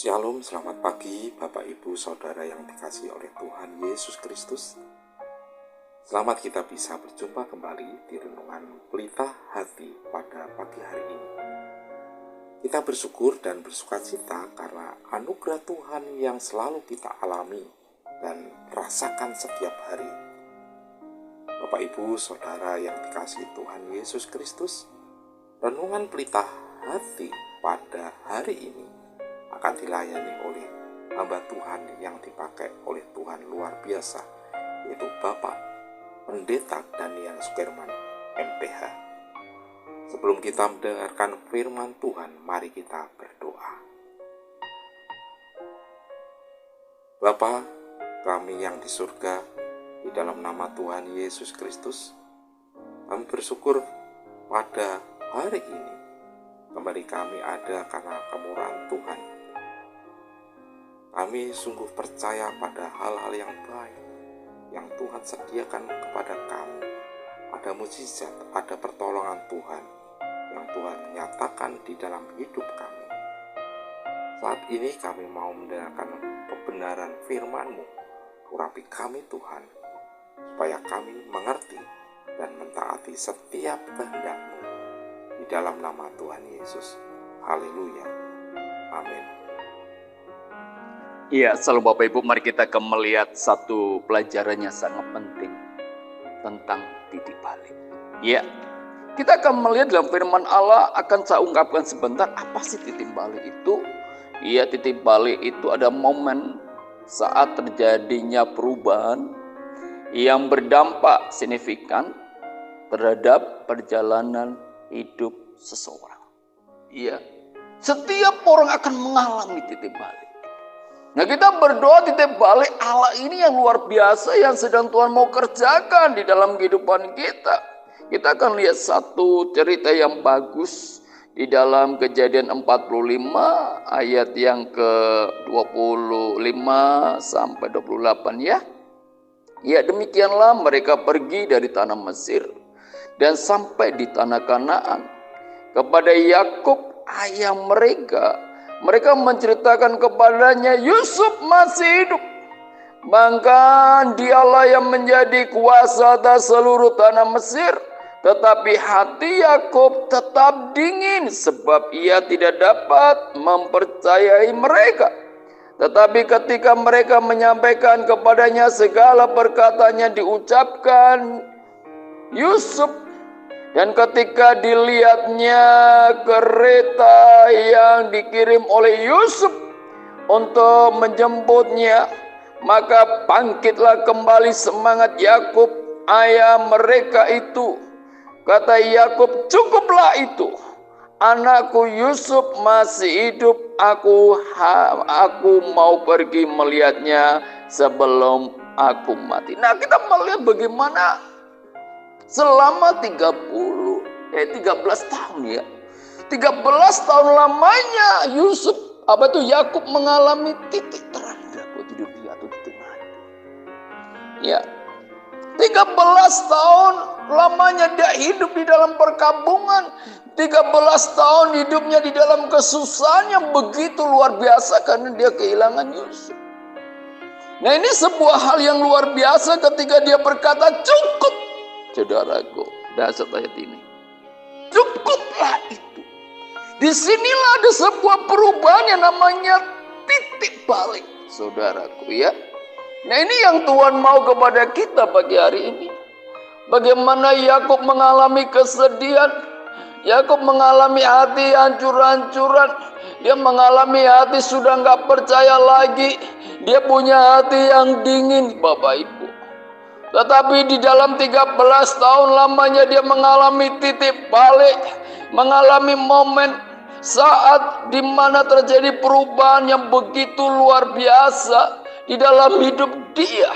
Shalom, selamat pagi Bapak Ibu Saudara yang dikasihi oleh Tuhan Yesus Kristus. Selamat kita bisa berjumpa kembali di Renungan Pelita Hati pada pagi hari ini. Kita bersyukur dan bersukacita karena anugerah Tuhan yang selalu kita alami dan rasakan setiap hari. Bapak Ibu Saudara yang dikasihi Tuhan Yesus Kristus, Renungan Pelita Hati pada hari ini akan dilayani oleh hamba Tuhan yang dipakai oleh Tuhan luar biasa, yaitu Bapak Pendeta Daniel Sukirman, MPH. Sebelum kita mendengarkan firman Tuhan, mari kita berdoa. Bapa kami yang di surga, di dalam nama Tuhan Yesus Kristus, kami bersyukur pada hari ini kembali kami ada karena kemurahan Tuhan. Kami sungguh percaya pada hal-hal yang baik yang Tuhan sediakan kepada kami. Ada mukjizat, ada pertolongan Tuhan yang Tuhan nyatakan di dalam hidup kami. Saat ini kami mau mendengarkan kebenaran firman-Mu. Urapi kami Tuhan, supaya kami mengerti dan mentaati setiap kehendak-Mu. Di dalam nama Tuhan Yesus. Haleluya. Amin. Iya, selalu Bapak Ibu, mari kita melihat satu pelajaran yang sangat penting tentang titik balik. Ya, kita akan melihat dalam firman Allah, akan saya ungkapkan sebentar apa sih titik balik itu. Iya, titik balik itu ada momen saat terjadinya perubahan yang berdampak signifikan terhadap perjalanan hidup seseorang. Iya, setiap orang akan mengalami titik balik. Nah, kita berdoa titik balik Allah ini yang luar biasa yang sedang Tuhan mau kerjakan di dalam kehidupan kita. Kita akan lihat satu cerita yang bagus di dalam Kejadian 45 ayat yang ke-25 sampai 28 ya. Ya, demikianlah mereka pergi dari tanah Mesir dan sampai di tanah Kanaan. Kepada Yakub ayah mereka menceritakan kepadanya Yusuf masih hidup. Bahkan dialah yang menjadi kuasa atas seluruh tanah Mesir. Tetapi hati Yakub tetap dingin sebab ia tidak dapat mempercayai mereka. Tetapi ketika mereka menyampaikan kepadanya segala perkataan yang diucapkan Yusuf, dan ketika dilihatnya kereta yang dikirim oleh Yusuf untuk menjemputnya, maka bangkitlah kembali semangat Yakub ayah mereka itu. Kata Yakub, cukuplah itu. Anakku Yusuf masih hidup. Aku mau pergi melihatnya sebelum aku mati. Nah, kita melihat bagaimana selama 13 tahun ya. 13 tahun lamanya Yakub mengalami titik terendah buat hidup dia atau titik mati. Ya. 13 tahun lamanya dia hidup di dalam perkampungan. 13 tahun hidupnya di dalam kesusahan yang begitu luar biasa karena dia kehilangan Yusuf. Nah, ini sebuah hal yang luar biasa ketika dia berkata cukup. Saudaraku, dasar ayat ini. Cukuplah itu. Disinilah ada sebuah perubahan yang namanya titik balik, saudaraku ya. Nah, ini yang Tuhan mau kepada kita pagi hari ini. Bagaimana Yakub mengalami kesedihan, Yakub mengalami hati hancur-hancuran, dia mengalami hati sudah nggak percaya lagi, dia punya hati yang dingin, Bapak Ibu. Tetapi di dalam 13 tahun lamanya dia mengalami titik balik, mengalami momen saat di mana terjadi perubahan yang begitu luar biasa di dalam hidup dia.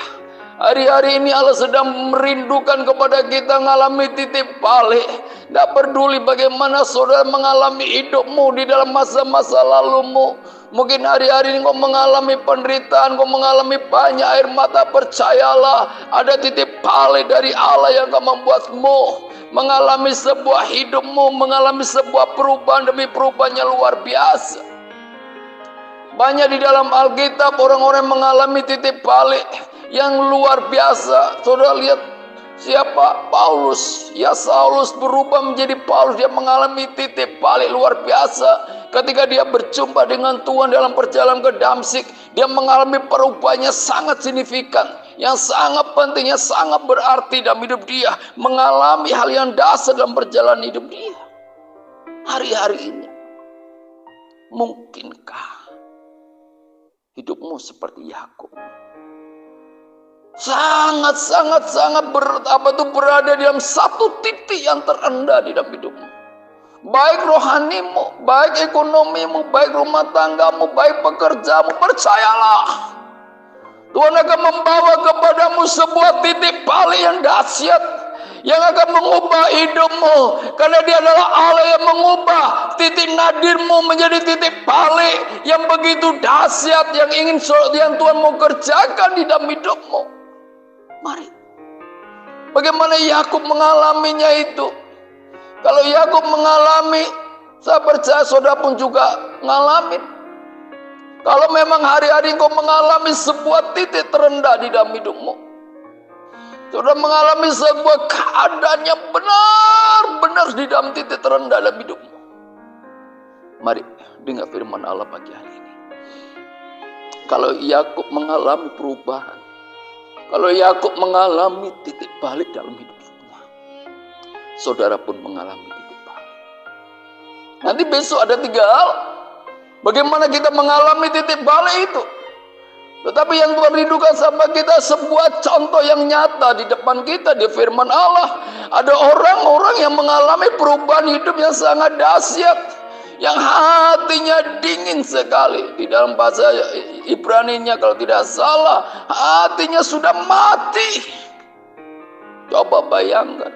Hari-hari ini Allah sedang merindukan kepada kita mengalami titik balik. Tidak peduli bagaimana saudara mengalami hidupmu di dalam masa-masa lalumu. Mungkin hari-hari ini kau mengalami penderitaan, kau mengalami banyak air mata. Percayalah, ada titik balik dari Allah yang akan membuatmu mengalami sebuah hidupmu, mengalami sebuah perubahan demi perubahan yang luar biasa. Banyak di dalam Alkitab orang-orang mengalami titik balik yang luar biasa. Saudara lihat siapa? Paulus. Ya, Saulus berubah menjadi Paulus. Dia mengalami titik balik luar biasa. Ketika dia berjumpa dengan Tuhan dalam perjalanan ke Damsyik, dia mengalami perubahannya sangat signifikan. Yang sangat pentingnya, sangat berarti dalam hidup dia. Mengalami hal yang dasar dalam perjalanan hidup dia. Hari-hari ini, mungkinkah hidupmu seperti Yakub? Sangat berada dalam satu titik yang terendah di dalam hidupmu. Baik rohanimu, baik ekonomimu, baik rumah tanggamu, baik pekerjamu, percayalah. Tuhan akan membawa kepadamu sebuah titik balik yang dahsyat, yang akan mengubah hidupmu. Karena Dia adalah Allah yang mengubah titik nadirmu menjadi titik balik yang begitu dahsyat, yang Tuhan mau kerjakan di dalam hidupmu. Mari. Bagaimana Yakub mengalaminya itu? Kalau Yakub mengalami, saya percaya saudara pun juga ngalamin. Kalau memang hari-hari engkau mengalami sebuah titik terendah di dalam hidupmu, saudara mengalami sebuah keadaan yang benar-benar di dalam titik terendah dalam hidupmu. Mari dengar firman Allah pagi hari ini. Kalau Yakub mengalami perubahan, kalau Yakub mengalami titik balik dalam hidupnya, saudara pun mengalami titik balik. Nanti besok ada 3 hal. Bagaimana kita mengalami titik balik itu. Tetapi yang Tuhan rindukan sama kita sebuah contoh yang nyata di depan kita di firman Allah. Ada orang-orang yang mengalami perubahan hidup yang sangat dahsyat, yang hatinya dingin sekali. Di dalam bahasa Ibrani-nya kalau tidak salah, hatinya sudah mati. Coba bayangkan,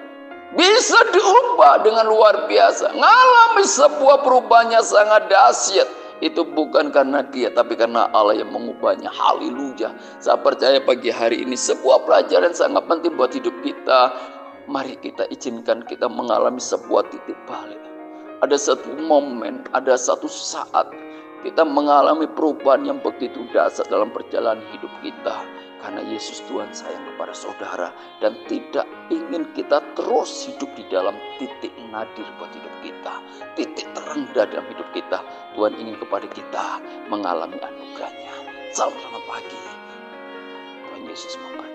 bisa diubah dengan luar biasa, ngalami sebuah perubahannya sangat dahsyat. Itu bukan karena dia, tapi karena Allah yang mengubahnya. Haleluya. Saya percaya pagi hari ini sebuah pelajaran sangat penting buat hidup kita. Mari kita izinkan kita mengalami sebuah titik balik. Ada satu momen, ada satu saat kita mengalami perubahan yang begitu dahsyat dalam perjalanan hidup kita. Karena Yesus Tuhan sayang kepada saudara dan tidak ingin kita terus hidup di dalam titik nadir buat hidup kita, titik terendah dalam hidup kita. Tuhan ingin kepada kita mengalami anugerahnya. Selamat pagi. Tuhan Yesus memberkati.